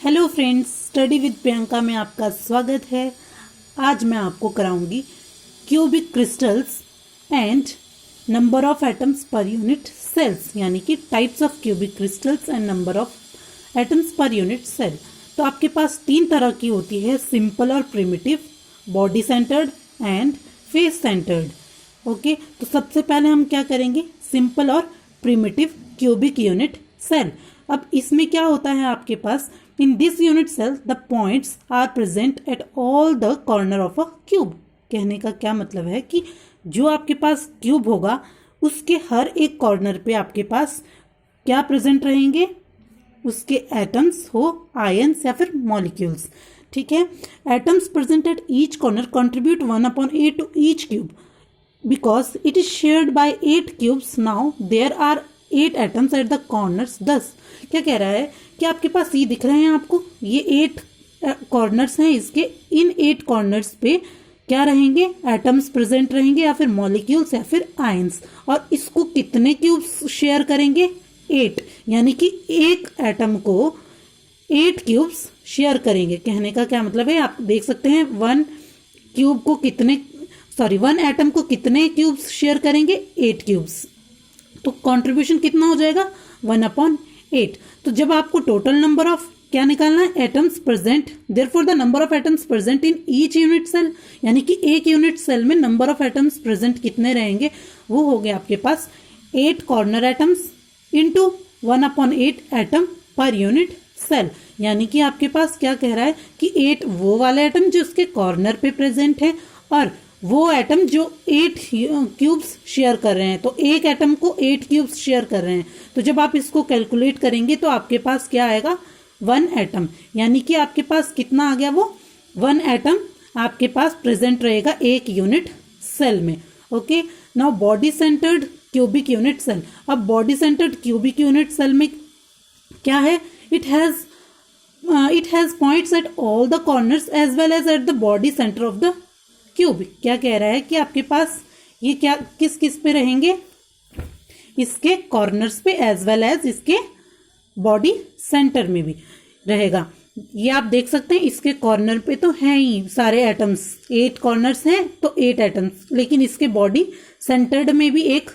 Hello friends, study with Priyanka में आपका स्वागत है। आज मैं आपको कराऊंगी cubic crystals and number of atoms per unit cells, यानी कि types of cubic crystals and number of atoms per unit cell. तो आपके पास तीन तरह की होती है, सिंपल और primitive, body centred and face centred. Okay, तो सबसे पहले हम क्या करेंगे, सिंपल और प्रिमिटिव क्यूबिक यूनिट सेल। अब इसमें क्या होता है आपके पास, in this unit cell the points are present at all the corner of a cube. कहने का क्या मतलब है कि जो आपके पास क्यूब होगा उसके हर एक कॉर्नर पे आपके पास क्या प्रेजेंट रहेंगे, उसके एटम्स हो, आयन्स या फिर मॉलिक्यूल्स। ठीक है, atoms present at each corner contribute 1/8 to each cube because it is shared by 8 cubes. Now there are 8 atoms at the corners. 10 क्या कह रहा है कि आपके पास ये दिख रहे हैं आपको, ये 8 कॉर्नर्स हैं, इसके इन 8 कॉर्नर्स पे क्या रहेंगे, एटम्स प्रेजेंट रहेंगे या फिर मॉलिक्यूल्स या फिर आयंस। और इसको कितने क्यूब्स शेयर करेंगे, 8, यानी कि एक एटम को 8 क्यूब्स शेयर करेंगे। कहने का क्या मतलब है, आप देख सकते हैं 1 एटम को कितने क्यूब्स शेयर करेंगे, 8 क्यूब्स। तो कंट्रीब्यूशन कितना हो जाएगा, 1/8। तो जब आपको टोटल नंबर ऑफ क्या निकालना है, atoms present, therefore the number of atoms present in each unit cell, यानी कि एक यूनिट सेल में नंबर ऑफ एटम्स प्रेजेंट कितने रहेंगे, वो हो गया आपके पास 8 corner atoms into 1/8 atom per unit cell. यानी कि आपके पास क्या कह रहा है कि 8 वो वाले एटम जो उसके कॉर्नर पे प्रेजेंट है और वो एटम जो 8 क्यूब्स शेयर कर रहे हैं। तो एक एटम को 8 क्यूब्स शेयर कर रहे हैं। तो जब आप इसको कैलकुलेट करेंगे तो आपके पास क्या आएगा, 1 एटम, यानी कि आपके पास कितना आ गया, वो 1 एटम आपके पास प्रेजेंट रहेगा एक यूनिट सेल में। Okay, now body centred cubic unit cell. अब body centred cubic unit cell में क्या है, it has points at all the corners as well as at the body centre of the cube. क्या कह रहा है कि आपके पास ये क्या किस किस पे रहेंगे, इसके कॉर्नर्स पे एज वेल एज इसके बॉडी सेंटर में भी रहेगा। ये आप देख सकते हैं, इसके कॉर्नर पे तो हैं ही सारे एटम्स, 8 कॉर्नर्स हैं तो 8 एटम्स, लेकिन इसके बॉडी सेंटर्ड में भी एक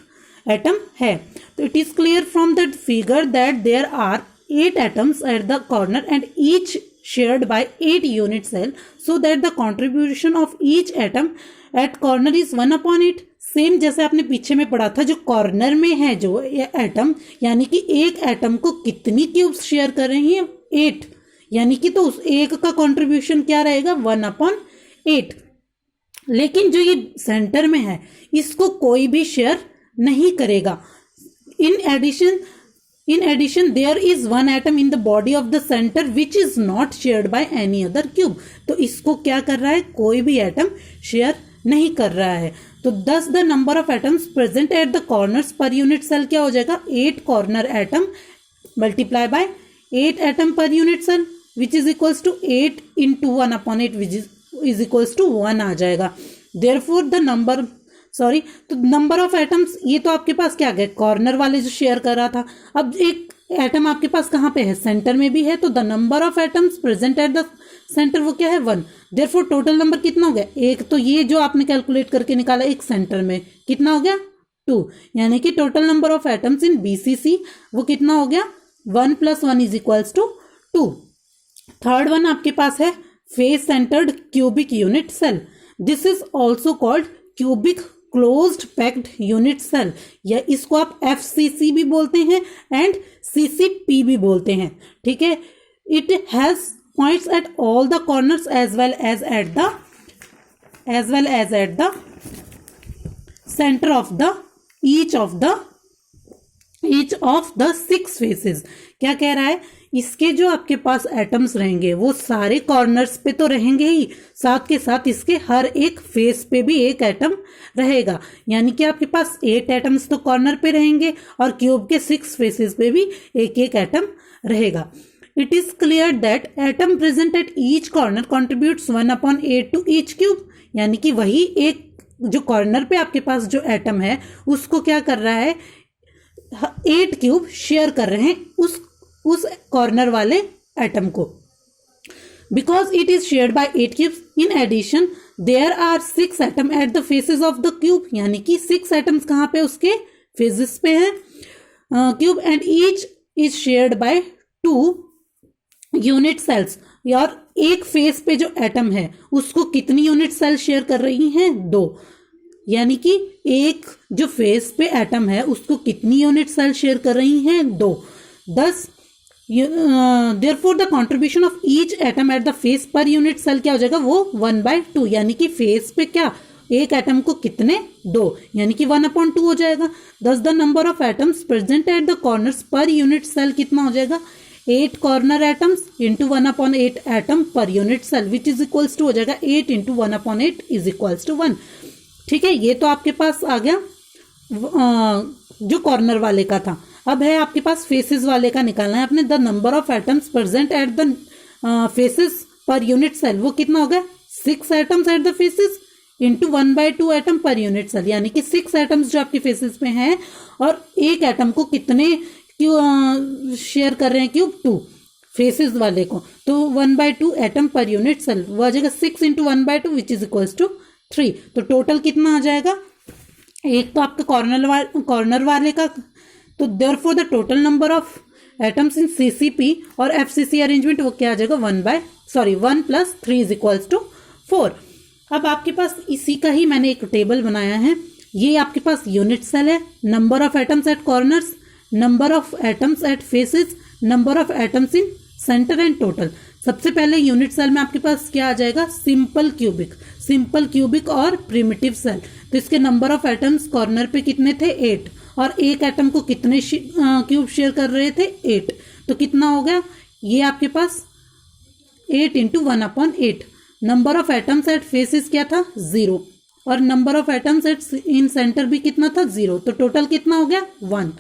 एटम है। तो it is clear from that figure that there are 8 atoms at the corner and each shared by 8 unit cell, so that the contribution of each atom at corner is 1/8। Same जैसे आपने पीछे में पढ़ा था, जो corner में है जो एटम, यानी कि एक एटम को कितनी क्यूब्स शेयर कर रही हैं, 8, यानी कि तो उस एक का कंट्रीब्यूशन क्या रहेगा, 1/8। लेकिन जो ये सेंटर में है इसको कोई भी शेयर नहीं करेगा। In addition, there is 1 atom in the body of the center which is not shared by any other cube। तो इसको क्या कर रहा है, कोई भी एटम शेयर नहीं कर रहा है। तो thus the number of atoms present at the corners per unit cell क्या हो जाएगा, 8 corner atom multiply by 8 atom per unit cell which is equals to 8 into 1/8 which is equals to 1 आ जाएगा। Therefore the तो number of atoms, ये तो आपके पास क्या गए, कॉर्नर वाले जो शेयर कर रहा था। अब एक एटम आपके पास कहाँ पे है, सेंटर में भी है। तो the number of atoms present at the centre वो क्या है, 1। देयरफॉर टोटल नंबर कितना हो गया, एक। तो ये जो आपने कैलकुलेट करके निकाला एक सेंटर में कितना हो गया, 2, यानी कि total number of atoms in BCC वो कितना हो गया, 1 + 1 is equals to 2। Third one आपके पास है face centred cubic unit cell. This is also called cubic closed packed unit cell, या इसको आप FCC भी बोलते हैं एंड CCP भी बोलते हैं। ठीक है, it has points at all the corners as well as at the centre of the each of the 6 faces. क्या कह रहा है, इसके जो आपके पास एटम्स रहेंगे वो सारे कॉर्नर्स पे तो रहेंगे ही, साथ के साथ इसके हर एक फेस पे भी एक एटम रहेगा। यानी कि आपके पास 8 एटम्स तो कॉर्नर पे रहेंगे और क्यूब के 6 फेसेस पे भी एक एक एटम रहेगा। It is clear that atom present at each corner contributes 1/8 to each cube. यानी कि वही एक जो कॉर्नर पे आपके पास जो एटम है उसको क्या कर रहा है, 8 क्यूब शेयर कर रहे हैं उस कॉर्नर वाले एटम को। because it is shared by 8 cubes. In addition, there are 6 atoms at the faces of the cube, यानी कि 6 atoms कहाँ पे उसके faces पे है cube, and each is shared by 2 unit cells. यार एक फेस पे जो एटम है उसको कितनी यूनिट सेल शेयर कर रही हैं? 2. यानी कि एक जो फेस पे एटम है उसको कितनी यूनिट सेल शेयर कर रही हैं? 2. thus therefore the contribution of each atom at the face per unit cell क्या हो जाएगा? वो 1/2. यानी कि फेस पे क्या एक एटम को कितने? 2. यानी कि 1/2 हो जाएगा. thus the number of atoms present at the corners per unit cell कितना हो जाएगा? 8 corner atoms into 1/8 atom per unit cell which is equals to हो जाएगा 8 इंटू 1/8 इज इक्वल्स टू 1. ठीक है, ये तो आपके पास आ गया जो कॉर्नर वाले का था. अब है आपके पास फेसेस वाले का निकालना है अपने. The number of atoms present at the faces per unit cell वो कितना हो गया? 6 atoms at the faces into 1/2 atom per unit cell. यानी कि 6 एटम्स जो आपके फेसेस पे हैं और एक एटम को कितने शेयर कर रहे हैं? क्यूब 2 फेसेस वाले को. तो 1/2 एटम पर यूनिट सेल वो आ जाएगा 6 into 1/2 which is equals to 3. तो टोटल कितना आ जाएगा? एक तो आपका कॉर्नर वाले का. तो therefore the total number of atoms in CCP और FCC अरेंजमेंट वो क्या आ जाएगा? 1 प्लस 3 इज इक्वल्स टू 4. अब आपके पास इसी का ही मैंने एक टेबल बनाया है. ये आपके पास यूनिट सेल है. Number of atoms at corners, number of atoms at faces, number of atoms in centre and total. सबसे पहले यूनिट सेल में आपके पास क्या आ जाएगा? सिंपल क्यूबिक और प्रिमिटिव सेल. तो इसके नंबर ऑफ एटम्स कॉर्नर पे कितने थे? 8. और एक एटम को कितने क्यूब शेयर कर रहे थे? 8. तो कितना हो गया? ये आपके पास 8 into 1/8. Number of atoms at faces क्या था? 0. और number of atoms at in centre भी कितना था? 0. तो टोटल कितना हो गया? 1.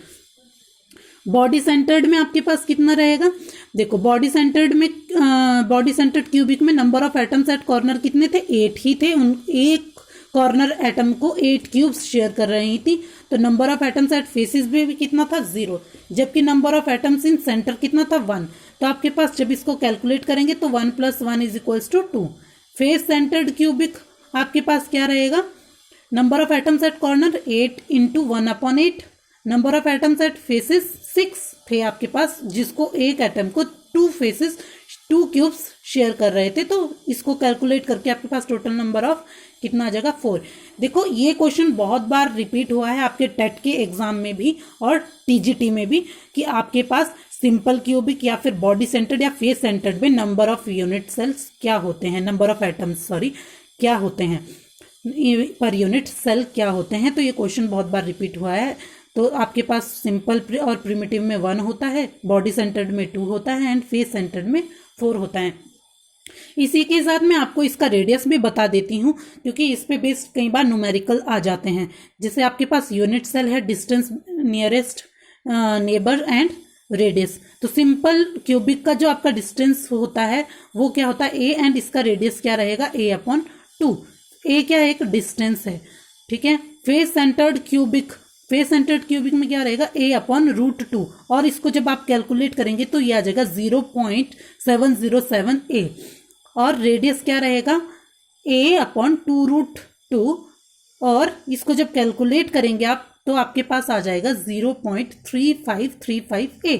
बॉडी सेंटर्ड में आपके पास कितना रहेगा? देखो बॉडी सेंटर्ड क्यूबिक में number of atoms at corner कितने थे? 8 ही थे. एक कॉर्नर एटम को 8 क्यूब्स शेयर कर रही थी. तो number of atoms at faces भी कितना था? 0. जबकि number of atoms in centre कितना था? 1. तो आपके पास जब इसको कैलकुलेट करेंगे तो 1 + 1 is equals to 2. Face centred cubic आपके पास क्या रहेगा? Number of atoms at corner 8 into 1/8. Number of atoms at faces 6 थे आपके पास, जिसको एक एटम को 2 फेसेस 2 क्यूब्स शेयर कर रहे थे. तो इसको कैलकुलेट करके आपके पास टोटल नंबर ऑफ कितना आ जाएगा? 4. देखो ये क्वेश्चन बहुत बार रिपीट हुआ है आपके टेट के एग्जाम में भी और TGT में भी कि आपके पास सिंपल क्यूबिक या फिर बॉडी सेंटर्ड या फेस सेंटर्ड में नंबर ऑफ यूनिट सेल्स क्या होते हैं, नंबर ऑफ एटम्स क्या होते हैं पर यूनिट सेल क्या होते हैं. तो ये क्वेश्चन बहुत बार रिपीट हुआ है. तो आपके पास सिंपल और प्रिमिटिव में 1 होता है, बॉडी सेंटर्ड में 2 होता है एंड फेस सेंटर्ड में 4 होता है. इसी के साथ मैं आपको इसका रेडियस भी बता देती हूँ क्योंकि इस पे बेस्ड कई बार न्यूमेरिकल आ जाते हैं. जैसे आपके पास यूनिट सेल है, distance nearest neighbour and radius. तो सिंपल क्यूबिक का जो आपका डिस्टेंस होता है वो क्या होता है? A एंड इसका रेडियस क्या रहेगा? A/2. A क्या है? एक डिस्टेंस है. ठीक है. फेस सेंटर्ड क्यूबिक में क्या रहेगा? A/√2. और इसको जब आप कैलकुलेट करेंगे तो ये आ जाएगा 0.707 A. और रेडियस क्या रहेगा? A/2√2. और इसको जब कैलकुलेट करेंगे आप तो आपके पास आ जाएगा 0.3535 A.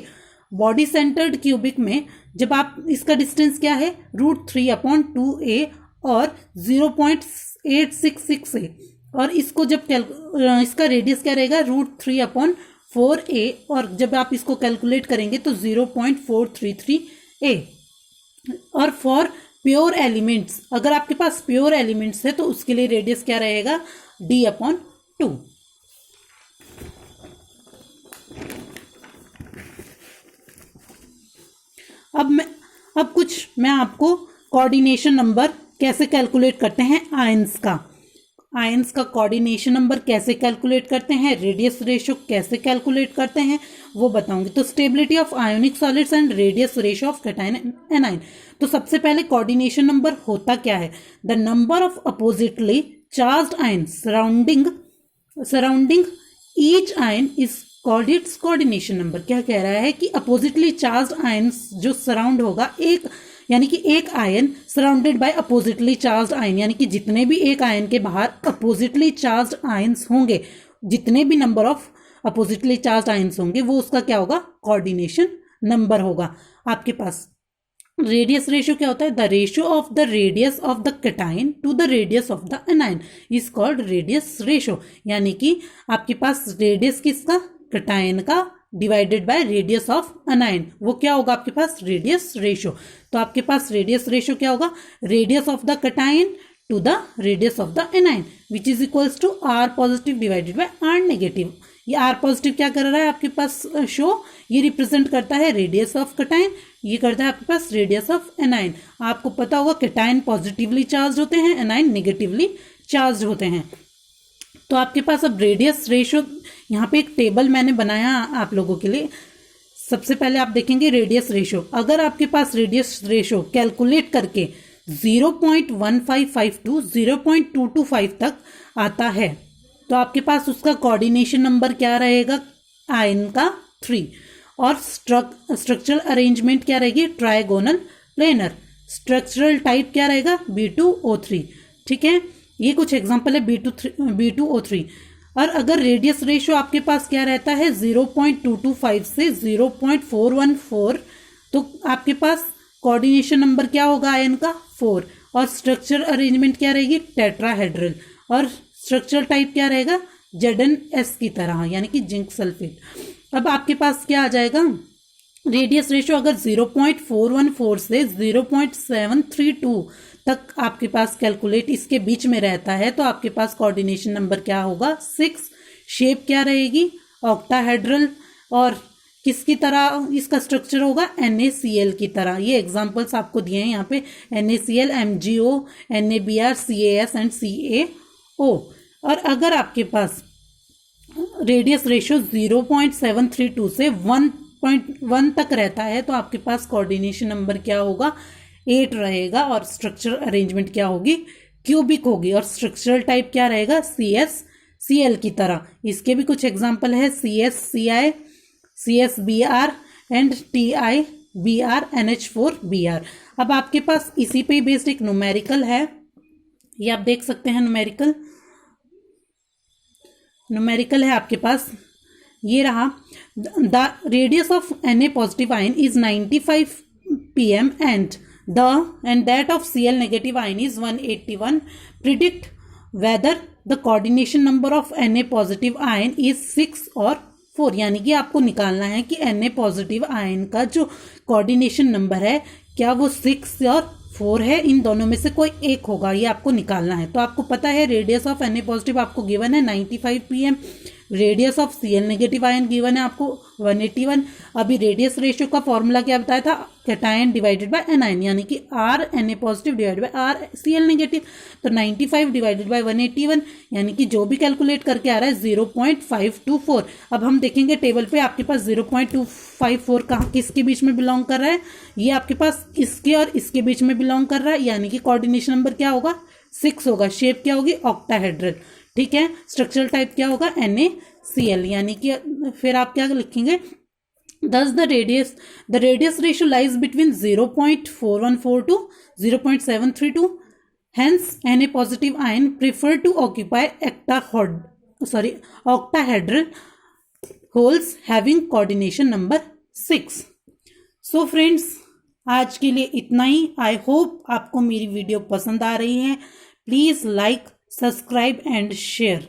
बॉडी सेंटर्ड क्यूबिक में जब आप इसका डिस्टेंस क्या है? √3/2A और 0.866 A. और इसको जब इसका रेडियस क्या रहेगा? √3/4A. और जब आप इसको कैलकुलेट करेंगे तो 0.433 A. और फॉर प्योर एलिमेंट्स, अगर आपके पास प्योर एलिमेंट्स है तो उसके लिए रेडियस क्या रहेगा? D/2. अब कुछ मैं आपको कोऑर्डिनेशन नंबर कैसे कैलकुलेट करते हैं आयंस का कोऑर्डिनेशन नंबर कैसे कैलकुलेट करते हैं, रेडियस रेशियो कैसे कैलकुलेट करते हैं वो बताऊंगी. तो stability of ionic solids and radius ratio of cation anion. तो सबसे पहले कोऑर्डिनेशन नंबर होता क्या है? The number of oppositely charged ion surrounding each ion is called its coordination number. क्या कह रहा है कि अपोजिटली चार्ज्ड आयन्स जो सराउंड होगा एक यानी कि एक ion surrounded by oppositely charged ion, यानी कि जितने भी एक आयन के बाहर अपोजिटली चार्ज्ड आयन्स होंगे, जितने भी number of oppositely charged ions होंगे वो उसका क्या होगा, कोऑर्डिनेशन नंबर होगा आपके पास। रेडियस रेशियो क्या होता है, the ratio of the radius of the cation to the radius of the anion is called radius ratio, यानी कि आपके पास रेडियस किसका, कैटायन का divided by radius of anion, वो क्या होगा आपके पास, रेडियस रेशियो। तो आपके पास रेडियस रेशियो क्या होगा, radius of the cation to the radius of the anion which is equals to r positive divided by r negative. ये आर पॉजिटिव क्या कर रहा है आपके पास शो, ये रिप्रेजेंट करता है रेडियस ऑफ कैटायन, ये करता है आपके पास रेडियस ऑफ एनायन। आपको पता होगा कैटायन पॉजिटिवली चार्ज होते हैं, एनायन नेगेटिवली चार्ज होते हैं। तो आपके पास अब रेडियस रेशियो, यहाँ पे एक टेबल मैंने बनाया आप लोगों के लिए। सबसे पहले आप देखेंगे रेडियस रेशियो, अगर आपके पास रेडियस रेशियो कैलकुलेट करके 0.1552 0.225 तक आता है तो आपके पास उसका कोऑर्डिनेशन नंबर क्या रहेगा, आयन का 3, और स्ट्रक्चरल अरेंजमेंट क्या रहेगी, ट्राइगोनल प्लेनर। स्ट्रक्चरल टाइप क्या रहेगा, B2O3। ठीक है, ये कुछ एग्जांपल है B2O3। और अगर रेडियस रेशियो आपके पास क्या रहता है 0.225 से 0.414, तो आपके पास कोऑर्डिनेशन नंबर क्या होगा आयन का, 4, और स्ट्रक्चरल अरेंजमेंट क्या रहेगी, टेट्राहेड्रल, और स्ट्रक्चरल टाइप क्या रहेगा, ZnS की तरह, यानी कि जिंक सल्फेट। अब आपके पास क्या आ जाएगा, रेडियस रेशियो अगर 0.414 से 0.732 तक आपके पास कैलकुलेट इसके बीच में रहता है तो आपके पास कोऑर्डिनेशन नंबर क्या होगा, 6। शेप क्या रहेगी, ऑक्टाहेड्रल, और किसकी तरह इसका स्ट्रक्चर होगा, NaCl की तरह। ये एग्जांपल्स आपको दिए हैं यहाँ पे, NaCl, MgO, NaBr, CaS and CaO। और अगर आपके पास रेडियस रेशियो 0.732 से 1.1 तक रहता है तो आपके पास कोऑर्डिनेशन नंबर क्या होगा, 8 रहेगा, और स्ट्रक्चरल अरेंजमेंट क्या होगी, क्यूबिक होगी, और स्ट्रक्चरल टाइप क्या रहेगा, CsCl की तरह। इसके भी कुछ एग्जांपल है, CsCi, CsBr and TiBr, NH4Br। अब आपके पास इसी पे बेस्ड एक न्यूमेरिकल है, ये आप देख सकते हैं, न्यूमेरिकल है आपके पास, ये रहा। The radius of Na positive ion is 95 pm and that of Cl negative ion is 181। Predict whether the coordination number of Na positive ion is 6 और 4, यानी कि आपको निकालना है कि Na पॉजिटिव आयन का जो कोऑर्डिनेशन नंबर है क्या वो 6 और 4 है, इन दोनों में से कोई एक होगा, ये आपको निकालना है। तो आपको पता है रेडियस ऑफ Na पॉजिटिव आपको गिवन है 95 pm, radius of Cl negative ion given है आपको 181। अभी रेडियस रेशियो का फॉर्मूला क्या बताया था, कैटायन डिवाइडेड बाय एनायन, यानी कि R Na positive divided bye R Cl negative. तो 95 डिवाइडेड बाय 181, यानी कि जो भी कैलकुलेट करके आ रहा है 0.524। अब हम देखेंगे टेबल पे आपके पास 0.254 कहाँ किसके बीच में बिलोंग कर रहा है, ये आपके पास इसके और इसके बीच में बिलोंग कर रहा है, यानी कि कोऑर्डिनेशन नंबर क्या होगा, 6 होगा। शेप क्या होगी, ऑक्टाहेड्रल। ठीक है, स्ट्रक्चरल टाइप क्या होगा, NaCl, यानी कि फिर आप क्या लिखेंगे, thus the radius ratio lies between 0.414 to 0.732. Hence Na positive ion prefer to occupy octahedral holes having coordination number 6. So friends, आज के लिए इतना ही। आई होप आपको मेरी वीडियो पसंद आ रही है। Please like, subscribe and share.